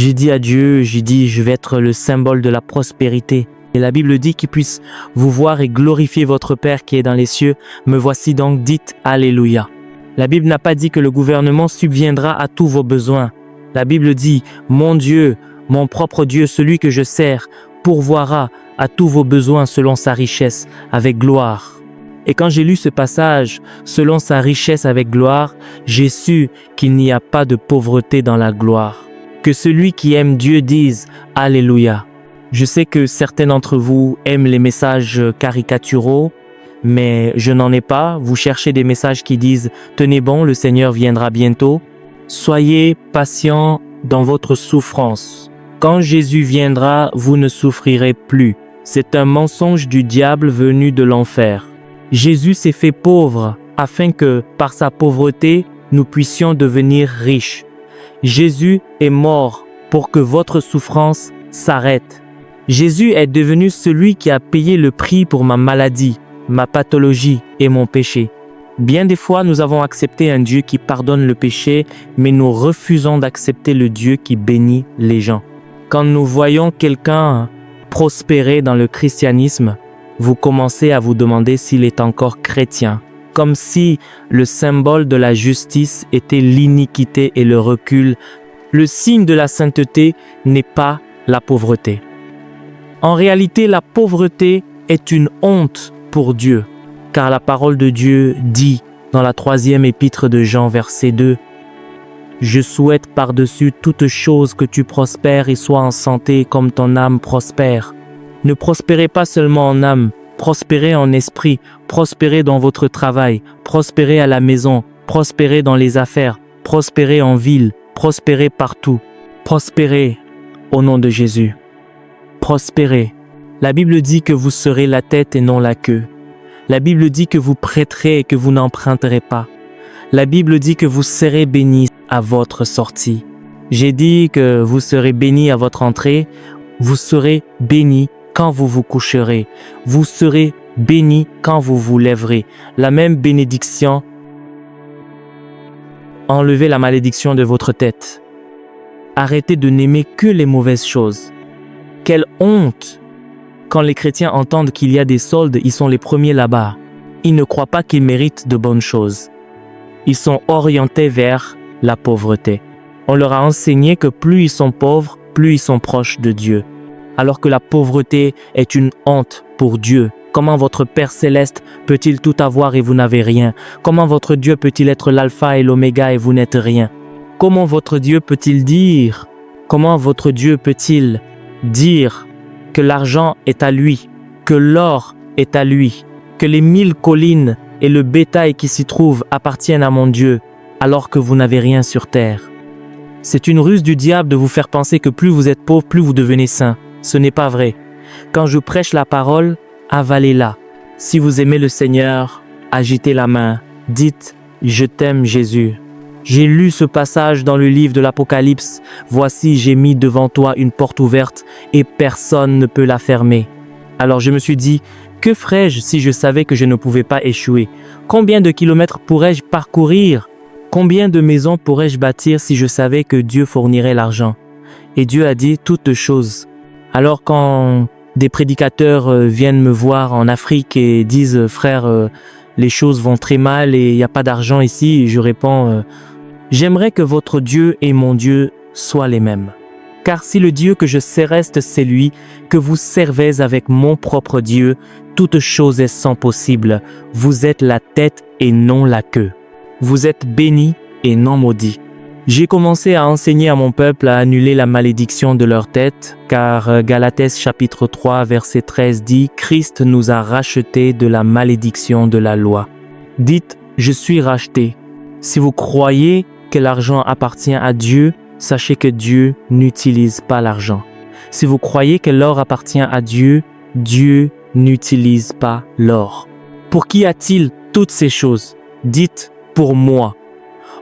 J'ai dit à Dieu, je vais être le symbole de la prospérité. Et la Bible dit qu'il puisse vous voir et glorifier votre Père qui est dans les cieux. Me voici donc, dites Alléluia. La Bible n'a pas dit que le gouvernement subviendra à tous vos besoins. La Bible dit, mon Dieu, mon propre Dieu, celui que je sers, pourvoira à tous vos besoins selon sa richesse, avec gloire. Et quand j'ai lu ce passage, selon sa richesse avec gloire, j'ai su qu'il n'y a pas de pauvreté dans la gloire. Que celui qui aime Dieu dise Alléluia. Je sais que certains d'entre vous aiment les messages caricaturaux, mais je n'en ai pas. Vous cherchez des messages qui disent « Tenez bon, le Seigneur viendra bientôt ». Soyez patients dans votre souffrance. Quand Jésus viendra, vous ne souffrirez plus. C'est un mensonge du diable venu de l'enfer. Jésus s'est fait pauvre afin que, par sa pauvreté, nous puissions devenir riches. Jésus est mort pour que votre souffrance s'arrête. Jésus est devenu celui qui a payé le prix pour ma maladie, ma pathologie et mon péché. Bien des fois, nous avons accepté un Dieu qui pardonne le péché, mais nous refusons d'accepter le Dieu qui bénit les gens. Quand nous voyons quelqu'un prospérer dans le christianisme, vous commencez à vous demander s'il est encore chrétien, comme si le symbole de la justice était l'iniquité et le recul. Le signe de la sainteté n'est pas la pauvreté. En réalité, la pauvreté est une honte pour Dieu, car la parole de Dieu dit dans la 3e épître de Jean, verset 2, « Je souhaite par-dessus toute chose que tu prospères et sois en santé comme ton âme prospère. » Ne prospérez pas seulement en âme, prospérez en esprit, prospérez dans votre travail, prospérez à la maison, prospérez dans les affaires, prospérez en ville, prospérez partout. Prospérez au nom de Jésus. Prospérez. La Bible dit que vous serez la tête et non la queue. La Bible dit que vous prêterez et que vous n'emprunterez pas. La Bible dit que vous serez bénis à votre sortie. J'ai dit que vous serez bénis à votre entrée. Vous serez bénis quand vous vous coucherez. Vous serez bénis quand vous vous lèverez. La même bénédiction. Enlevez la malédiction de votre tête. Arrêtez de n'aimer que les mauvaises choses. Quelle honte! Quand les chrétiens entendent qu'il y a des soldes, ils sont les premiers là-bas. Ils ne croient pas qu'ils méritent de bonnes choses. Ils sont orientés vers la pauvreté. On leur a enseigné que plus ils sont pauvres, plus ils sont proches de Dieu. Alors que la pauvreté est une honte pour Dieu. Comment votre Père Céleste peut-il tout avoir et vous n'avez rien? Comment votre Dieu peut-il être l'alpha et l'oméga et vous n'êtes rien? Comment votre Dieu peut-il dire que l'argent est à lui, que l'or est à lui, que les 1000 collines et le bétail qui s'y trouve appartiennent à mon Dieu, alors que vous n'avez rien sur terre? C'est une ruse du diable de vous faire penser que plus vous êtes pauvre, plus vous devenez saint. Ce n'est pas vrai. Quand je prêche la parole, avalez-la. Si vous aimez le Seigneur, agitez la main, dites « Je t'aime Jésus ». J'ai lu ce passage dans le livre de l'Apocalypse. « Voici, j'ai mis devant toi une porte ouverte et personne ne peut la fermer. » Alors je me suis dit, que ferais-je si je savais que je ne pouvais pas échouer? Combien de kilomètres pourrais-je parcourir? Combien de maisons pourrais-je bâtir si je savais que Dieu fournirait l'argent? Et Dieu a dit toutes choses. Alors quand des prédicateurs viennent me voir en Afrique et disent « Frère, les choses vont très mal et il n'y a pas d'argent ici », je réponds j'aimerais que votre Dieu et mon Dieu soient les mêmes. Car si le Dieu que je reste celui que vous servez avec mon propre Dieu, toute chose est sans possible. Vous êtes la tête et non la queue. Vous êtes bénis et non maudits. J'ai commencé à enseigner à mon peuple à annuler la malédiction de leur tête, car Galates chapitre 3 verset 13 dit « Christ nous a rachetés de la malédiction de la loi ». Dites « Je suis racheté ». Si vous croyez que l'argent appartient à Dieu, sachez que Dieu n'utilise pas l'argent. Si vous croyez que l'or appartient à Dieu, Dieu n'utilise pas l'or. Pour qui a-t-il toutes ces choses? Dites « Pour moi ».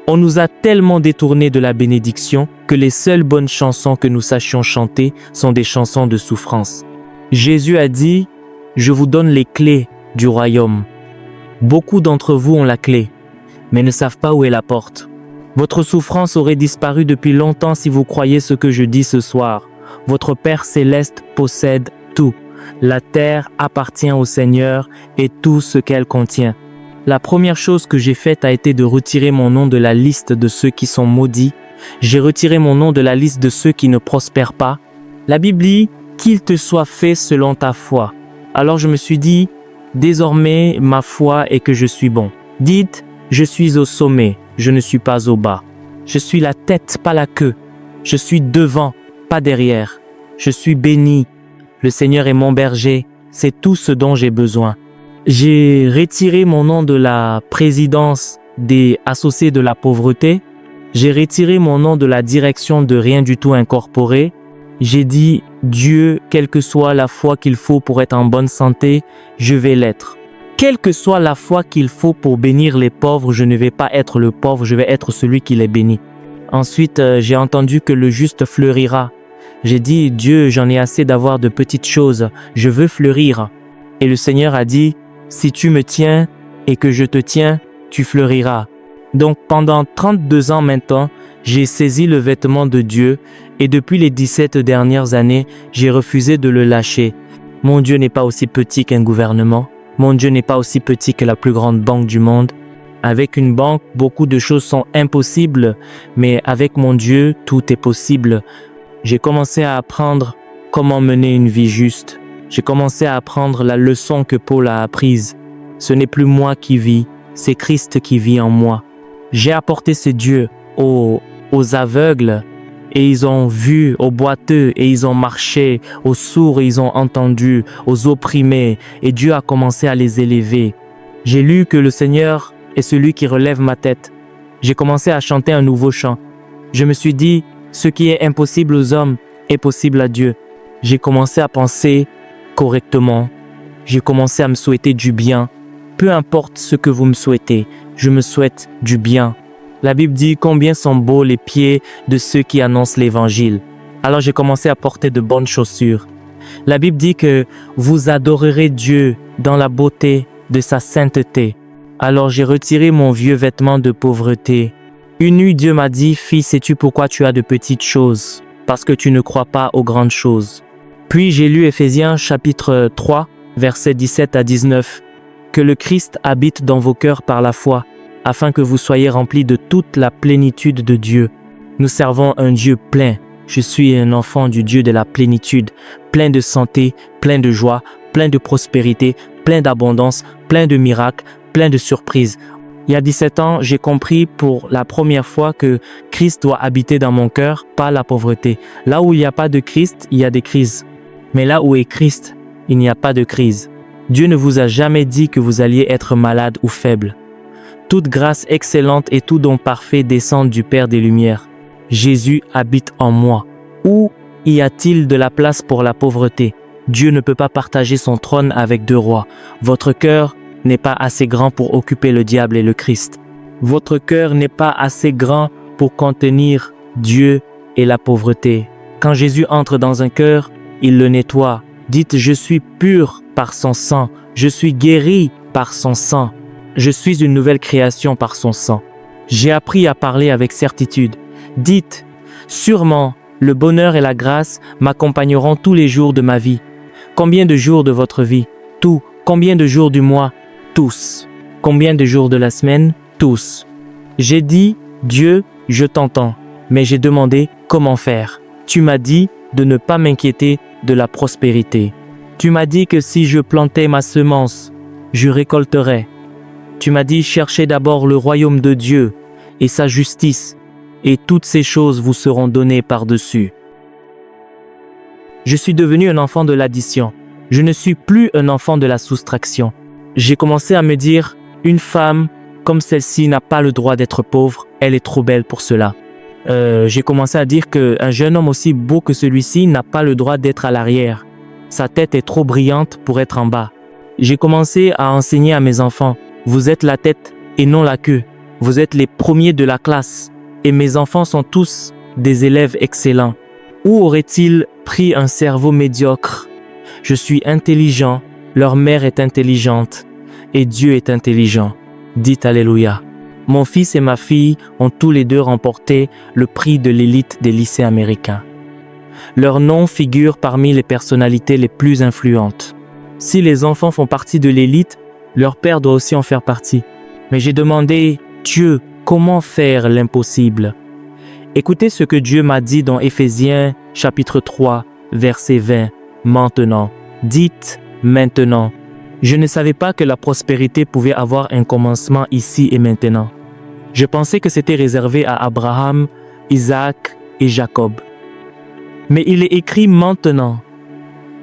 On nous a tellement détournés de la bénédiction que les seules bonnes chansons que nous sachions chanter sont des chansons de souffrance. Jésus a dit « Je vous donne les clés du royaume ». Beaucoup d'entre vous ont la clé, mais ne savent pas où est la porte. Votre souffrance aurait disparu depuis longtemps si vous croyez ce que je dis ce soir. Votre Père céleste possède tout. La terre appartient au Seigneur et tout ce qu'elle contient. La première chose que j'ai faite a été de retirer mon nom de la liste de ceux qui sont maudits. J'ai retiré mon nom de la liste de ceux qui ne prospèrent pas. La Bible dit « qu'il te soit fait selon ta foi ». Alors je me suis dit « désormais ma foi est que je suis bon ». Dites « je suis au sommet, je ne suis pas au bas. Je suis la tête, pas la queue. Je suis devant, pas derrière. Je suis béni. Le Seigneur est mon berger, c'est tout ce dont j'ai besoin. J'ai retiré mon nom de la présidence des associés de la pauvreté. J'ai retiré mon nom de la direction de Rien du tout incorporé. J'ai dit, Dieu, quelle que soit la foi qu'il faut pour être en bonne santé, je vais l'être. Quelle que soit la foi qu'il faut pour bénir les pauvres, je ne vais pas être le pauvre, je vais être celui qui les bénit. Ensuite, j'ai entendu que le juste fleurira. J'ai dit, Dieu, j'en ai assez d'avoir de petites choses, je veux fleurir. Et le Seigneur a dit, si tu me tiens et que je te tiens, tu fleuriras. Donc pendant 32 ans maintenant, j'ai saisi le vêtement de Dieu et depuis les 17 dernières années, j'ai refusé de le lâcher. Mon Dieu n'est pas aussi petit qu'un gouvernement. Mon Dieu n'est pas aussi petit que la plus grande banque du monde. Avec une banque, beaucoup de choses sont impossibles, mais avec mon Dieu, tout est possible. J'ai commencé à apprendre comment mener une vie juste. J'ai commencé à apprendre la leçon que Paul a apprise. Ce n'est plus moi qui vis, c'est Christ qui vit en moi. J'ai apporté ce Dieu aux aveugles et ils ont vu, aux boiteux et ils ont marché, aux sourds et ils ont entendu, aux opprimés et Dieu a commencé à les élever. J'ai lu que le Seigneur est celui qui relève ma tête. J'ai commencé à chanter un nouveau chant. Je me suis dit, ce qui est impossible aux hommes est possible à Dieu. J'ai commencé à penser correctement. J'ai commencé à me souhaiter du bien. Peu importe ce que vous me souhaitez, je me souhaite du bien. La Bible dit combien sont beaux les pieds de ceux qui annoncent l'évangile. Alors j'ai commencé à porter de bonnes chaussures. La Bible dit que vous adorerez Dieu dans la beauté de sa sainteté. Alors j'ai retiré mon vieux vêtement de pauvreté. Une nuit, Dieu m'a dit, fils, sais-tu pourquoi tu as de petites choses? Parce que tu ne crois pas aux grandes choses. Puis j'ai lu Éphésiens chapitre 3, versets 17 à 19. Que le Christ habite dans vos cœurs par la foi, afin que vous soyez remplis de toute la plénitude de Dieu. Nous servons un Dieu plein. Je suis un enfant du Dieu de la plénitude, plein de santé, plein de joie, plein de prospérité, plein d'abondance, plein de miracles, plein de surprises. Il y a 17 ans, j'ai compris pour la première fois que Christ doit habiter dans mon cœur, pas la pauvreté. Là où il n'y a pas de Christ, il y a des crises. Mais là où est Christ, il n'y a pas de crise. Dieu ne vous a jamais dit que vous alliez être malade ou faible. Toute grâce excellente et tout don parfait descendent du Père des Lumières. Jésus habite en moi. Où y a-t-il de la place pour la pauvreté? Dieu ne peut pas partager son trône avec deux rois. Votre cœur n'est pas assez grand pour occuper le diable et le Christ. Votre cœur n'est pas assez grand pour contenir Dieu et la pauvreté. Quand Jésus entre dans un cœur, il le nettoie. Dites, je suis pur par son sang. Je suis guéri par son sang. Je suis une nouvelle création par son sang. J'ai appris à parler avec certitude. Dites, sûrement, le bonheur et la grâce m'accompagneront tous les jours de ma vie. Combien de jours de votre vie? Tout. Combien de jours du mois? Tous. Combien de jours de la semaine? Tous. J'ai dit, Dieu, je t'entends. Mais j'ai demandé comment faire. Tu m'as dit de ne pas m'inquiéter de la prospérité. Tu m'as dit que si je plantais ma semence, je récolterais. Tu m'as dit cherchez d'abord le royaume de Dieu et sa justice, et toutes ces choses vous seront données par-dessus. Je suis devenu un enfant de l'addition. Je ne suis plus un enfant de la soustraction. J'ai commencé à me dire, une femme comme celle-ci n'a pas le droit d'être pauvre, elle est trop belle pour cela. J'ai commencé à dire qu'un jeune homme aussi beau que celui-ci n'a pas le droit d'être à l'arrière. Sa tête est trop brillante pour être en bas. J'ai commencé à enseigner à mes enfants, vous êtes la tête et non la queue. Vous êtes les premiers de la classe. Et mes enfants sont tous des élèves excellents. Où auraient-ils pris un cerveau médiocre? Je suis intelligent, leur mère est intelligente et Dieu est intelligent. Dites Alléluia. Mon fils et ma fille ont tous les deux remporté le prix de l'élite des lycées américains. Leurs noms figurent parmi les personnalités les plus influentes. Si les enfants font partie de l'élite, leur père doit aussi en faire partie. Mais j'ai demandé, Dieu, comment faire l'impossible? Écoutez ce que Dieu m'a dit dans Éphésiens chapitre 3, verset 20. Maintenant, dites maintenant. Je ne savais pas que la prospérité pouvait avoir un commencement ici et maintenant. Je pensais que c'était réservé à Abraham, Isaac et Jacob. Mais il est écrit maintenant.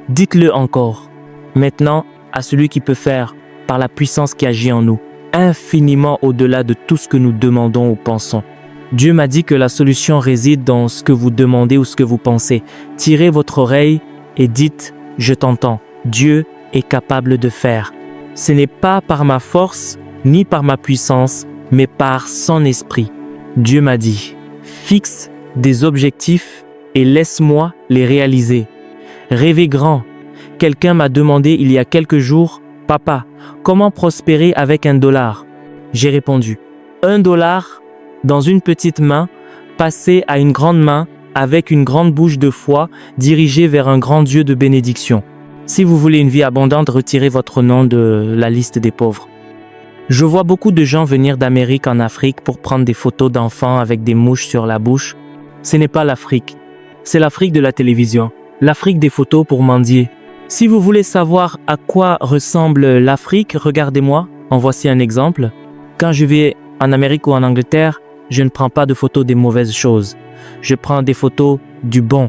Dites-le encore. Maintenant, à celui qui peut faire, par la puissance qui agit en nous, infiniment au-delà de tout ce que nous demandons ou pensons. Dieu m'a dit que la solution réside dans ce que vous demandez ou ce que vous pensez. Tirez votre oreille et dites « Je t'entends ». Dieu est capable de faire. Ce n'est pas par ma force ni par ma puissance, mais par son esprit. Dieu m'a dit « Fixe des objectifs et laisse-moi les réaliser. Rêvez grand. Quelqu'un m'a demandé il y a quelques jours « Papa, comment prospérer avec $1 ?» J'ai répondu « $1 dans une petite main, passé à une grande main avec une grande bouche de foi dirigée vers un grand Dieu de bénédiction. Si vous voulez une vie abondante, retirez votre nom de la liste des pauvres. » Je vois beaucoup de gens venir d'Amérique en Afrique pour prendre des photos d'enfants avec des mouches sur la bouche. Ce n'est pas l'Afrique. C'est l'Afrique de la télévision. L'Afrique des photos pour mendier. Si vous voulez savoir à quoi ressemble l'Afrique, regardez-moi. En voici un exemple. Quand je vais en Amérique ou en Angleterre, je ne prends pas de photos des mauvaises choses. Je prends des photos du bon.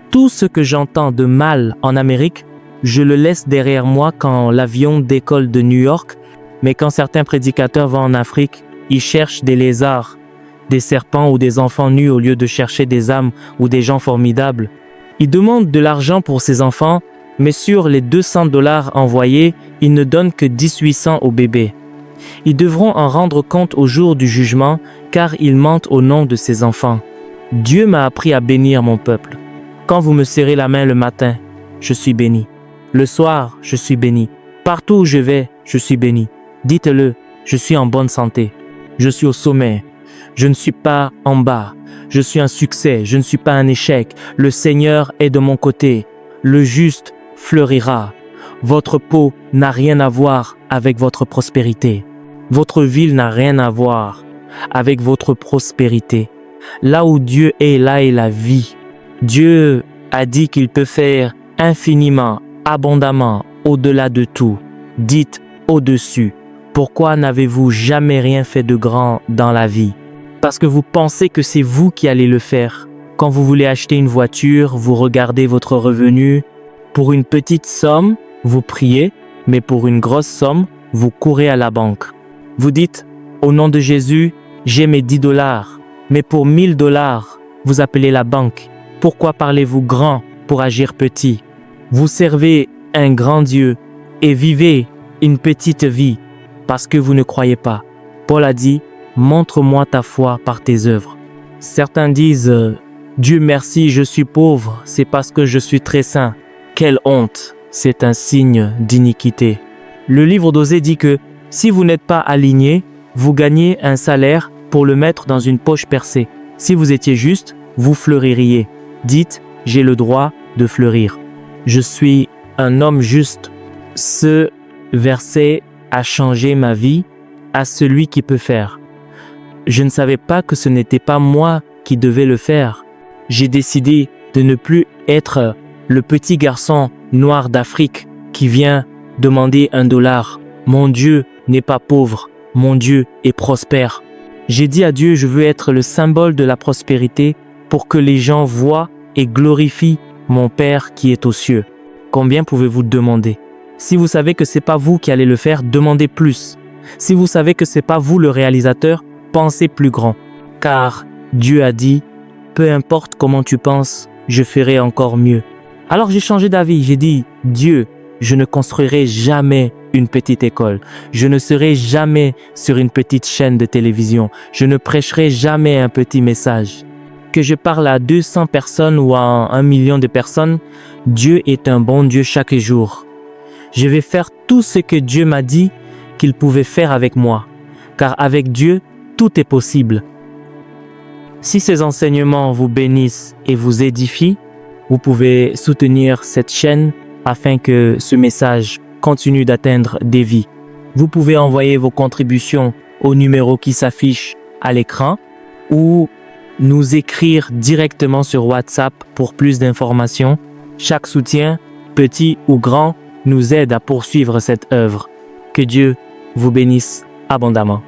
Tout ce que j'entends de mal en Amérique, je le laisse derrière moi quand l'avion décolle de New York. Mais quand certains prédicateurs vont en Afrique, ils cherchent des lézards, des serpents ou des enfants nus au lieu de chercher des âmes ou des gens formidables. Ils demandent de l'argent pour ces enfants, mais sur les $200 envoyés, ils ne donnent que 1800 au bébé. Ils devront en rendre compte au jour du jugement, car ils mentent au nom de ces enfants. Dieu m'a appris à bénir mon peuple. Quand vous me serrez la main le matin, je suis béni. Le soir, je suis béni. Partout où je vais, je suis béni. Dites-le, je suis en bonne santé. Je suis au sommet. Je ne suis pas en bas. Je suis un succès. Je ne suis pas un échec. Le Seigneur est de mon côté. Le juste fleurira. Votre peau n'a rien à voir avec votre prospérité. Votre ville n'a rien à voir avec votre prospérité. Là où Dieu est, là est la vie. Dieu a dit qu'il peut faire infiniment, abondamment, au-delà de tout. Dites au-dessus. Pourquoi n'avez-vous jamais rien fait de grand dans la vie? Parce que vous pensez que c'est vous qui allez le faire. Quand vous voulez acheter une voiture, vous regardez votre revenu. Pour une petite somme, vous priez, mais pour une grosse somme, vous courez à la banque. Vous dites, au nom de Jésus, j'ai mes $10, mais pour $1000, vous appelez la banque. Pourquoi parlez-vous grand pour agir petit? Vous servez un grand Dieu et vivez une petite vie parce que vous ne croyez pas. Paul a dit, montre-moi ta foi par tes œuvres. Certains disent, Dieu merci, je suis pauvre, c'est parce que je suis très saint. Quelle honte, c'est un signe d'iniquité. Le livre d'Osée dit que si vous n'êtes pas aligné, vous gagnez un salaire pour le mettre dans une poche percée. Si vous étiez juste, vous fleuririez. Dites, j'ai le droit de fleurir. Je suis un homme juste. Ce verset a changé ma vie à celui qui peut faire. Je ne savais pas que ce n'était pas moi qui devais le faire. J'ai décidé de ne plus être le petit garçon noir d'Afrique qui vient demander $1. Mon Dieu n'est pas pauvre, mon Dieu est prospère. J'ai dit à Dieu, je veux être le symbole de la prospérité pour que les gens voient et glorifient mon Père qui est aux cieux. Combien pouvez-vous demander? Si vous savez que ce n'est pas vous qui allez le faire, demandez plus. Si vous savez que ce n'est pas vous le réalisateur, pensez plus grand. Car Dieu a dit, peu importe comment tu penses, je ferai encore mieux. Alors j'ai changé d'avis, j'ai dit, Dieu, je ne construirai jamais une petite école. Je ne serai jamais sur une petite chaîne de télévision. Je ne prêcherai jamais un petit message. Que je parle à 200 personnes ou à 1 million de personnes, Dieu est un bon Dieu chaque jour. Je vais faire tout ce que Dieu m'a dit qu'il pouvait faire avec moi. Car avec Dieu, tout est possible. Si ces enseignements vous bénissent et vous édifient, vous pouvez soutenir cette chaîne afin que ce message continue d'atteindre des vies. Vous pouvez envoyer vos contributions au numéro qui s'affiche à l'écran ou nous écrire directement sur WhatsApp pour plus d'informations. Chaque soutien, petit ou grand, nous aide à poursuivre cette œuvre. Que Dieu vous bénisse abondamment.